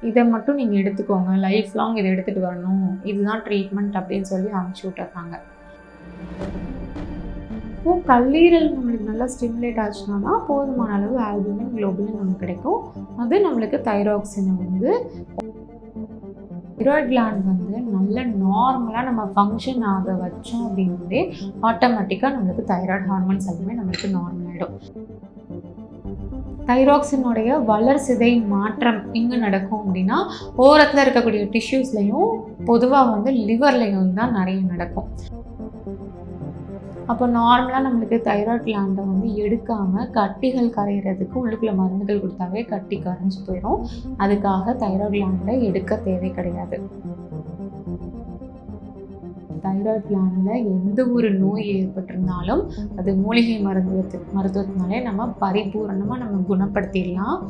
இதை மட்டும் நீங்கள் எடுத்துக்கோங்க, லைஃப் லாங் இதை எடுத்துகிட்டு வரணும், இதுதான் ட்ரீட்மெண்ட் அப்படின்னு சொல்லி அனுப்பிச்சி விட்டுறாங்க. இப்போது கல்லீரல் நம்மளுக்கு நல்லா ஸ்டிமுலேட் ஆச்சுன்னா தான் போதுமான அளவு ஆல்புமின், குளோபுலின் நமக்கு கிடைக்கும். அது நம்மளுக்கு தைராக்சினை வந்து தைராய்ட் கிளாண்ட் வந்து நல்ல நார்மலாக நம்ம ஃபங்க்ஷன் ஆக வச்சோம் அப்படின்னாலே ஆட்டோமேட்டிக்காக நம்மளுக்கு தைராய்டு ஹார்மோன்ஸ் எல்லாமே நம்மளுக்கு நார்மல் ஆகிடும். தைராக்சினுடைய வளர்சிதை மாற்றம் எங்கே நடக்கும் அப்படின்னா ஓரத்தில் இருக்கக்கூடிய டிஷ்யூஸ்லையும் பொதுவாக வந்து லிவர்லையும் தான் நிறைய நடக்கும். அப்போ நார்மலாக நம்மளுக்கு தைராய்ட் கிளாண்டை வந்து எடுக்காமல் கட்டிகள் கரைகிறதுக்கு உள்ளுக்குள்ள மருந்துகள் கொடுத்தாவே கட்டி கரைஞ்சி போயிடும். அதுக்காக தைராய்ட் கிளாண்டை எடுக்க தேவை கிடையாது. தைராய்ட் கிளாண்டில் எந்த ஒரு நோய் ஏற்பட்டிருந்தாலும் அது மூலிகை மருத்துவத்தினாலே நம்ம பரிபூரணமாக நம்ம குணப்படுத்திடலாம்.